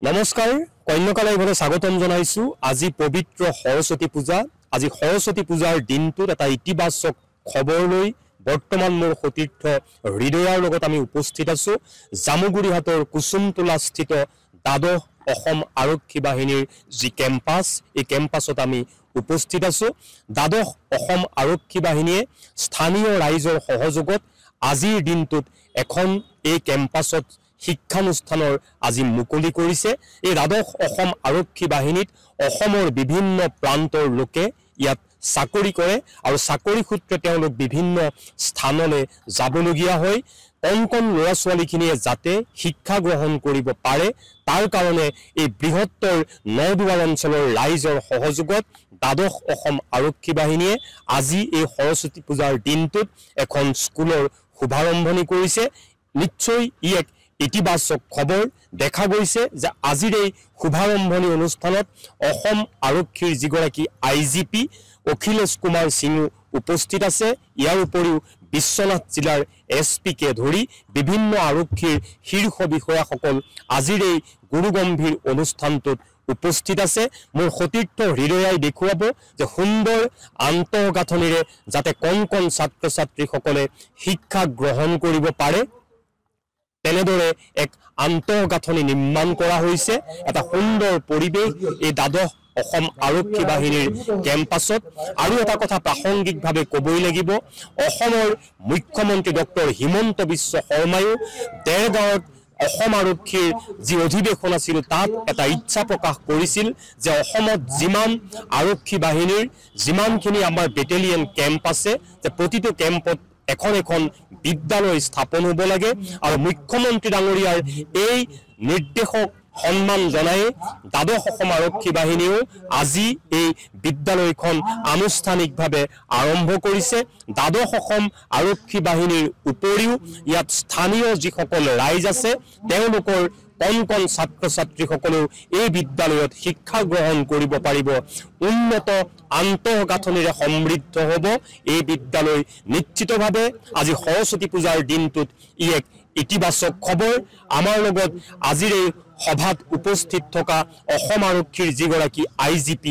নমস্কাৰ কন্যকা লাইভলৈ স্বাগতম জনাইছো। আজি পবিত্ৰ সৰস্বতী পূজা। আজি সৰস্বতী পূজাৰ দিনটোত এটা ইতিবাচক খবৰ লৈ বৰ্তমান মোৰ সতীৰ্থ হৃদয়াৰ লগত আমি উপস্থিত আছো। জামুগুৰিহাটৰ কুসুমটোলা স্থিত দ্বাদশ অসম আৰক্ষী বাহিনীৰ যি কেম্পাছ, এই কেম্পাছত আমি উপস্থিত আছো। দ্বাদশ অসম আৰক্ষী বাহিনীয়ে স্থানীয় ৰাইজৰ সহযোগত আজিৰ দিনটোত এখন এই কেম্পাছত শিক্ষানুষ্ঠানৰ আজি মুকলি কৰিছে। এই দ্বাদশ অসম আৰক্ষী বাহিনীত অসমৰ বিভিন্ন প্ৰান্তৰ লোকে ইয়াত চাকৰি কৰে আৰু চাকৰি সূত্ৰে তেওঁলোক বিভিন্ন স্থানলৈ যাবলগীয়া হয়। কণ ল'ৰা ছোৱালীখিনিয়ে যাতে শিক্ষা গ্ৰহণ কৰিব পাৰে তাৰ কাৰণে এই বৃহত্তৰ নদুৱাৰ অঞ্চলৰ ৰাইজৰ সহযোগত দ্বাদশ অসম আৰক্ষী বাহিনীয়ে আজি এই সৰস্বতী পূজাৰ দিনটোত এখন স্কুলৰ শুভাৰম্ভণি কৰিছে। নিশ্চয় ই এক ইতিবাচক খবৰ। দেখা গৈছে যে আজিৰ এই শুভাৰম্ভণি অনুষ্ঠানত অসম আৰক্ষীৰ যিগৰাকী IGP অখিলেশ কুমাৰ সিঙো উপস্থিত আছে। ইয়াৰ উপৰিও বিশ্বনাথ জিলাৰ SP কে ধৰি বিভিন্ন আৰক্ষীৰ শীৰ্ষ বিষয়াসকল আজিৰ এই গুৰুগম্ভীৰ অনুষ্ঠানটোত উপস্থিত আছে। মোৰ সতীৰ্থ হৃদয়াই দেখুৱাব যে সুন্দৰ আন্তঃগাঁথনিৰে যাতে কণ ছাত্ৰ ছাত্ৰীসকলে শিক্ষা গ্ৰহণ কৰিব পাৰে তেনেদৰে এক আন্তঃগাঁথনি নিৰ্মাণ কৰা হৈছে। এটা সুন্দৰ পৰিৱেশ এই দ্বাদশ অসম আৰক্ষী বাহিনীৰ কেম্পাছত। আৰু এটা কথা প্ৰাসংগিকভাৱে ক'বই লাগিব, অসমৰ মুখ্যমন্ত্ৰী ডক্টৰ হিমন্ত বিশ্ব শৰ্মায়ো দেৰগাঁৱত অসম আৰক্ষীৰ যি অধিৱেশন আছিল তাত এটা ইচ্ছা প্ৰকাশ কৰিছিল যে অসমত যিমান আৰক্ষী বাহিনীৰ যিমানখিনি আমাৰ বেটেলিয়ন কেম্প আছে যে প্ৰতিটো কেম্পত এখন এখন বিদ্যালয় স্থাপন হ'ব লাগে। আৰু মুখ্যমন্ত্ৰী ডাঙৰীয়াৰ এই নিৰ্দেশক সন্মান জনাই দ্বাদশ অসম আৰক্ষী বাহিনীয়েও আজি এই বিদ্যালয়খন আনুষ্ঠানিকভাৱে আৰম্ভ কৰিছে। দ্বাদশ অসম আৰক্ষী বাহিনীৰ উপৰিও ইয়াত স্থানীয় যিসকল ৰাইজ আছে তেওঁলোকৰ কণ ছাত্ৰ ছাত্ৰীসকলেও এই বিদ্যালয়ত শিক্ষা গ্ৰহণ কৰিব পাৰিব। উন্নত আন্তঃগাঁথনিৰে সমৃদ্ধ হ'ব এই বিদ্যালয়। নিশ্চিতভাৱে আজি সৰস্বতী পূজাৰ দিনটোত ই এক ইতিবাচক খবৰ। আমাৰ লগত আজিৰ এই সভাত উপস্থিত থকা অসম আৰক্ষীৰ যিগৰাকী IGP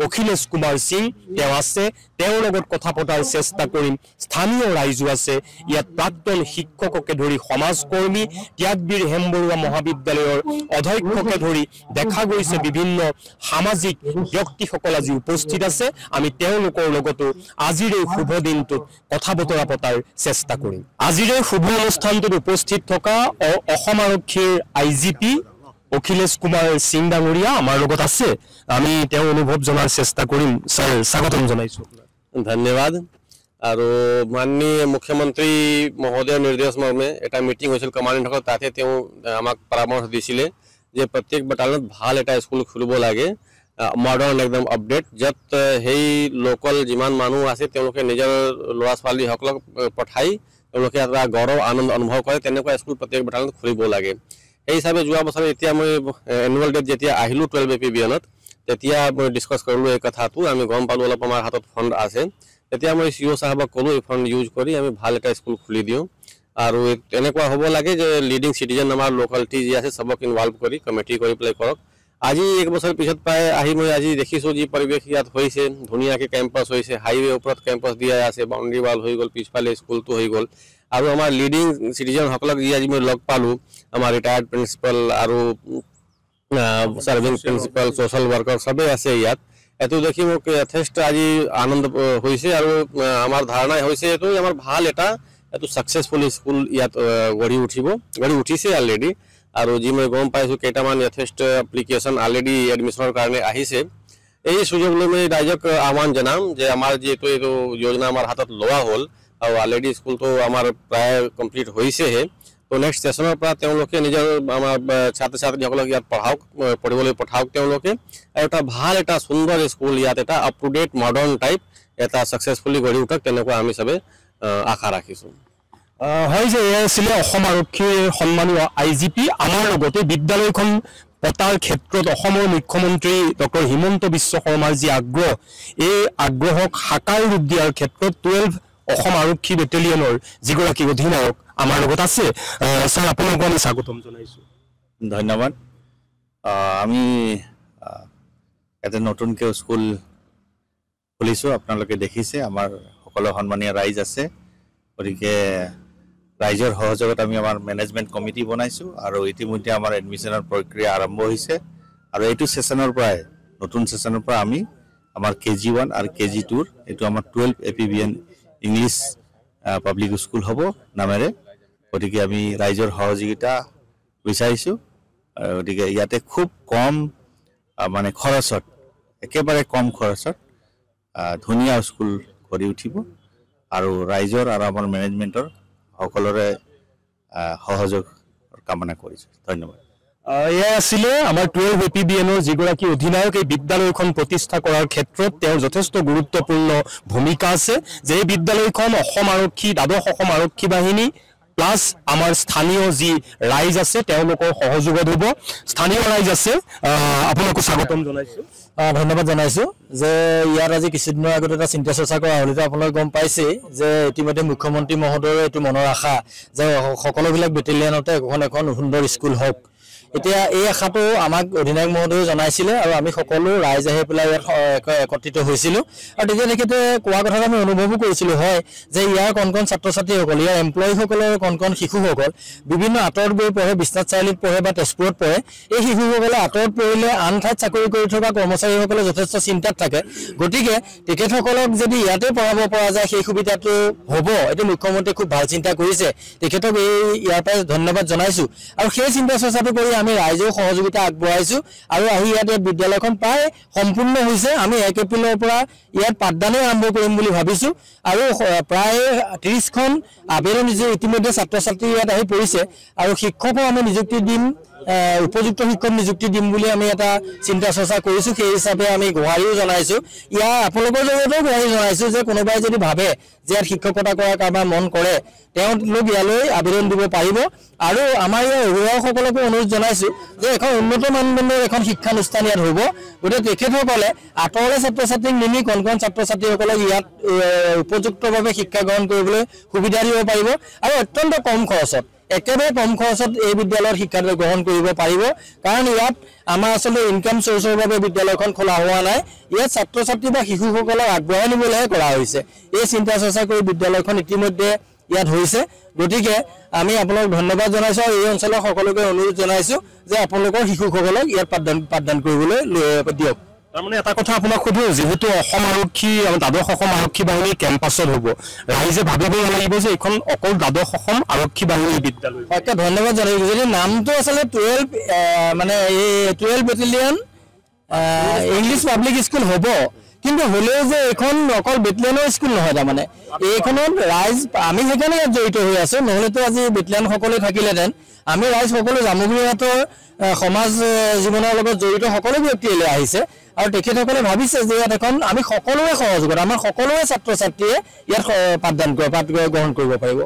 অখিলেশ কুমাৰ সিং তেওঁ আছে, তেওঁৰ লগত কথা পতাৰ চেষ্টা কৰিম। স্থানীয় ৰাইজো আছে, ইয়াত প্ৰাক্তন শিক্ষককে ধৰি সমাজকৰ্মী, ত্যাগবীৰ হেমবৰুৱা মহাবিদ্যালয়ৰ অধ্যক্ষকে ধৰি দেখা গৈছে বিভিন্ন সামাজিক ব্যক্তিসকল আজি উপস্থিত আছে। আমি তেওঁলোকৰ লগতো আজিৰ এই শুভ দিনটোত কথা বতৰা পতাৰ চেষ্টা কৰিম। আজিৰ এই শুভ অনুষ্ঠানটোত উপস্থিত থকা অসম আৰক্ষীৰ IGP অখিলেশ কুমাৰ সিং ডাঙৰীয়া আমাৰ লগত আছে। আমি তেওঁ অনুভৱ জনাৰ চেষ্টা কৰিম। স্যাৰ স্বাগতম জনাইছো। ধন্যবাদ। আৰু মাননীয় মুখ্যমন্ত্ৰী মহোদয়ৰ নিৰ্দেশ মৰ্মে এটা মিটিং হৈছিল কমাণ্ডাৰসকল, তাতে তেওঁ আমাক পৰামৰ্শ দিছিলে যে প্ৰত্যেক বাটালিয়নত ভাল এটা স্কুল খুলিব লাগে, মডাৰ্ণ একদম আপডেট, য'ত সেই লোকেল যিমান মানুহ আছে তেওঁলোকে নিজৰ ল'ৰা ছোৱালীসকলক পঠাই তেওঁলোকে এটা গৌৰৱ আনন্দ অনুভৱ কৰে তেনেকুৱা স্কুল প্ৰত্যেক বাটালিয়নত খুলিব লাগে। সেই হিচাপে যোৱা বছৰ এতিয়া মই এনুৱেল ডেট যেতিয়া আহিলোঁ 12 APBNত তেতিয়া মই ডিছকাছ কৰিলোঁ এই কথাটো। আমি গম পালোঁ অলপ আমাৰ হাতত ফাণ্ড আছে। তেতিয়া মই CO চাহাবক ক'লোঁ এই ফাণ্ড ইউজ কৰি আমি ভাল এটা স্কুল খুলি দিওঁ। আৰু এনেকুৱা হ'ব লাগে যে লিডিং চিটিজেন আমাৰ লোকেলিটি যি আছে চবক ইনভলভ কৰি কমিটি কৰি পেলাই কৰক। আজি এক বছৰ পিছত প্ৰায় আহি মই আজি দেখিছোঁ যি পৰিৱেশ ইয়াত হৈছে, ধুনীয়াকৈ কেম্পাছ হৈছে, হাইৱে ওপৰত কেম্পাছ দিয়া আছে, বাউণ্ডেৰী ৱাল হৈ গ'ল, পিছফালে স্কুলটো হৈ গ'ল। আৰু আমাৰ লিডিং চিটিজেনসকলক যি আজি মই লগ পালোঁ, আমাৰ ৰিটায়াৰ্ড প্ৰিন্সিপাল আৰু ছাৰ্ভিং প্ৰিন্সিপাল, ছ'চিয়েল ৱৰ্কাৰ চবেই আছে ইয়াত। এইটো দেখি মোক যথেষ্ট আজি আনন্দ হৈছে। আৰু আমাৰ ধাৰণা হৈছে এইটো আমাৰ ভাল এইটো ছাকচেছফুল স্কুল ইয়াত গঢ়ি উঠিছে অলৰেডি। আৰু যি মই গম পাইছোঁ কেইটামান যথেষ্ট এপ্লিকেশ্যন অলৰেডি এডমিশ্যনৰ কাৰণে আহিছে। এই সুযোগ লৈ মই ৰাইজক আহ্বান জনাম যে আমাৰ যিহেতু এইটো যোজনা আমাৰ হাতত লোৱা হ'ল আৰু অলৰেডি স্কুলটো আমাৰ প্ৰায় কমপ্লিট হৈছেহে, তো নেক্সট ছেশ্যনৰ পৰা তেওঁলোকে নিজৰ আমাৰ ছাত্ৰ ছাত্ৰীসকলক ইয়াত পঢ়িবলৈ পঠাওক তেওঁলোকে। আৰু এটা ভাল এটা সুন্দৰ স্কুল ইয়াত এটা up to date modern type এটা ছাকচেছফুলি গঢ়ি উঠক তেনেকুৱা আমি চবে আশা ৰাখিছোঁ। হয় যে এয়া আছিলে অসম আৰক্ষীৰ সন্মানীয় IGP। আমাৰ লগতে বিদ্যালয়খন পতাৰ ক্ষেত্ৰত অসমৰ মুখ্যমন্ত্ৰী ডক্টৰ হিমন্ত বিশ্ব শৰ্মাৰ যি আগ্ৰহ, এই আগ্ৰহক সাকাৰ ৰূপ দিয়াৰ ক্ষেত্ৰত 12 অসম আৰক্ষী বেটেলিয়নৰ যিগৰাকী অধিনায়ক আমাৰ লগত আছে। স্যাৰ আপোনাক আমি স্বাগতম জনাইছোঁ। ধন্যবাদ। আমি এটা নতুনকৈ স্কুল খুলিছোঁ, আপোনালোকে দেখিছে আমাৰ সকলো সন্মানীয় ৰাইজ আছে। গতিকে ৰাইজৰ সহযোগত আমি আমাৰ মেনেজমেণ্ট কমিটি বনাইছোঁ আৰু ইতিমধ্যে আমাৰ এডমিশ্যনৰ প্ৰক্ৰিয়া আৰম্ভ হৈছে আৰু এইটো ছেশ্যনৰ পৰাই নতুন ছেশ্যনৰ পৰা আমি আমাৰ KG1 আৰু KG2 এইটো আমাৰ 12 APBN ইংলিছ পাব্লিক স্কুল হ'ব নামেৰে। গতিকে আমি ৰাইজৰ সহযোগিতা বিচাৰিছোঁ। গতিকে ইয়াতে খুব কম মানে খৰচত, একেবাৰে কম খৰচত ধুনীয়া স্কুল গঢ়ি উঠিব আৰু ৰাইজৰ আৰু আমাৰ মেনেজমেণ্টৰ সকলোৰে সহযোগ কামনা কৰিছোঁ। ধন্যবাদ। এয়া আছিলে আমাৰ 12 APBNৰ যিগৰাকী অধিনায়ক। এই বিদ্যালয়খন প্ৰতিষ্ঠা কৰাৰ ক্ষেত্ৰত তেওঁৰ যথেষ্ট গুৰুত্বপূৰ্ণ ভূমিকা আছে, যে এই বিদ্যালয়খন অসম আৰক্ষী, দ্বাদশ অসম আৰক্ষী বাহিনী প্লাছ আমাৰ স্থানীয় যি ৰাইজ আছে তেওঁলোকৰ সহযোগত হ'ব। স্থানীয় ৰাইজ আছে, আপোনাকো স্বাগতম জনাইছোঁ। ধন্যবাদ জনাইছোঁ যে ইয়াত আজি কিছুদিনৰ আগত এটা চিন্তা চৰ্চা কৰা হ'লেতো আপোনালোকে গম পাইছেই যে ইতিমধ্যে মুখ্যমন্ত্ৰী মহোদয়ৰ এইটো মনৰ আশা যে সকলোবিলাক বেটেলিয়ানতে এখন সুন্দৰ স্কুল হওক। এতিয়া এই আশাটো আমাক অধিনায়ক মহোদয়ে জনাইছিলে আৰু আমি সকলো ৰাইজ আহি পেলাই ইয়াত একত্ৰিত হৈছিলোঁ আৰু তেতিয়া তেখেতে কোৱা কথাটো আমি অনুভৱো কৰিছিলোঁ হয় যে ইয়াৰ কণ কণ ছাত্ৰ ছাত্ৰীসকল, ইয়াৰ এমপ্লয়ীসকলৰ কণ কণ শিশুসকল বিভিন্ন আঁতৰত গৈ পঢ়ে, বিশ্বনাথ চাৰিআলিত পঢ়ে বা তেজপুৰত পঢ়ে। এই শিশুসকলে আঁতৰত পঢ়িলে আন ঠাইত চাকৰি কৰি থকা কৰ্মচাৰীসকলে যথেষ্ট চিন্তাত থাকে। গতিকে তেখেতসকলক যদি ইয়াতে পঢ়াব পৰা যায় সেই সুবিধাটো হ'ব। এইটো মুখ্যমন্ত্ৰীয়ে খুব ভাল চিন্তা কৰিছে, তেখেতক ইয়াৰ পৰাই ধন্যবাদ জনাইছোঁ। আৰু সেই চিন্তা চৰ্চাটো কৰি আমি ৰাইজেও সহযোগিতা আগবঢ়াইছোঁ আৰু আহি ইয়াতে বিদ্যালয়খন প্ৰায় সম্পূৰ্ণ হৈছে। আমি 1 এপ্ৰিলৰ পৰা ইয়াত পাঠদানে আৰম্ভ কৰিম বুলি ভাবিছোঁ আৰু প্ৰায় 30খন আবেদন ইতিমধ্যে ছাত্ৰ ছাত্ৰী ইয়াত আহি পৰিছে আৰু শিক্ষকো আমি নিযুক্তি দিম, উপযুক্ত শিক্ষক নিযুক্তি দিম বুলি আমি এটা চিন্তা চৰ্চা কৰিছোঁ। সেই হিচাপে আমি গুহাৰিও জনাইছোঁ, ইয়াৰ আপোনালোকৰ জৰিয়তেও গুহাৰি জনাইছোঁ যে কোনোবাই যদি ভাবে যে ইয়াত শিক্ষকতা কৰাৰ কাৰোবাৰ মন কৰে তেওঁলোক ইয়ালৈ আবেদন দিব পাৰিব। আৰু আমাৰ ইয়াৰ অভিভাৱকসকলকো অনুৰোধ জনাইছোঁ যে এখন উন্নত মানদণ্ডৰ এখন শিক্ষানুষ্ঠান ইয়াত হ'ব। গতিকে তেখেতসকলে আঁতৰলৈ ছাত্ৰ ছাত্ৰীক নিনি কণ কণ ছাত্ৰ ছাত্ৰীসকলক ইয়াত উপযুক্তভাৱে শিক্ষা গ্ৰহণ কৰিবলৈ সুবিধা দিব পাৰিব আৰু অত্যন্ত কম খৰচত, একেবাৰে কম খৰচত এই বিদ্যালয়ত শিক্ষা গ্ৰহণ কৰিব পাৰিব। কাৰণ ইয়াত আমাৰ আচলতে ইনকাম চ'ৰ্চৰ বাবে বিদ্যালয়খন খোলা হোৱা নাই, ইয়াত ছাত্ৰ ছাত্ৰী বা শিশুসকলক আগবঢ়াই নিবলৈহে কৰা হৈছে। এই চিন্তা চৰ্চা কৰি বিদ্যালয়খন ইতিমধ্যে ইয়াত হৈছে। গতিকে আমি আপোনালোক ধন্যবাদ জনাইছোঁ আৰু এই অঞ্চলৰ সকলোকে অনুৰোধ জনাইছোঁ যে আপোনালোকৰ শিশুসকলক ইয়াত পাঠদান কৰিবলৈ দিয়ক। তাৰমানে এটা কথা আপোনাক সোধোঁ, যিহেতু অসম আৰক্ষী, দ্বাদশ অসম আৰক্ষী বাহিনী কেম্পাছত হ'ব, ৰাইজে ভাবিব লাগিব যে এইখন অকল দ্বাদশ অসম আৰক্ষী বাহিনী বিদ্যালয়। এতিয়া ধন্যবাদ জনাইছোঁ। যদি নামটো আচলতে 12 বেটেলিয়ান ইংলিছ পাব্লিক স্কুল হ'ব, কিন্তু হ'লেও যে এইখন অকল বেটেলিয়ানৰ স্কুল নহয়। তাৰমানে এইখনত ৰাইজ, আমি সেইকাৰণে ইয়াত জড়িত হৈ আছোঁ, নহ'লেতো আজি বেটেলিয়ান সকলোৱে থাকিলেহেঁতেন। আমি ৰাইজ সকলো জামুগুৰিহাটৰ সমাজ জীৱনৰ লগত জড়িত সকলো ব্যক্তিলৈ আহিছে আৰু তেখেতসকলে ভাবিছে যে ইয়াত এখন আমি সকলোৰে সহযোগত, আমাৰ সকলোৰে ছাত্ৰ ছাত্ৰীয়ে ইয়াত পাঠ গ্ৰহণ কৰিব পাৰিব।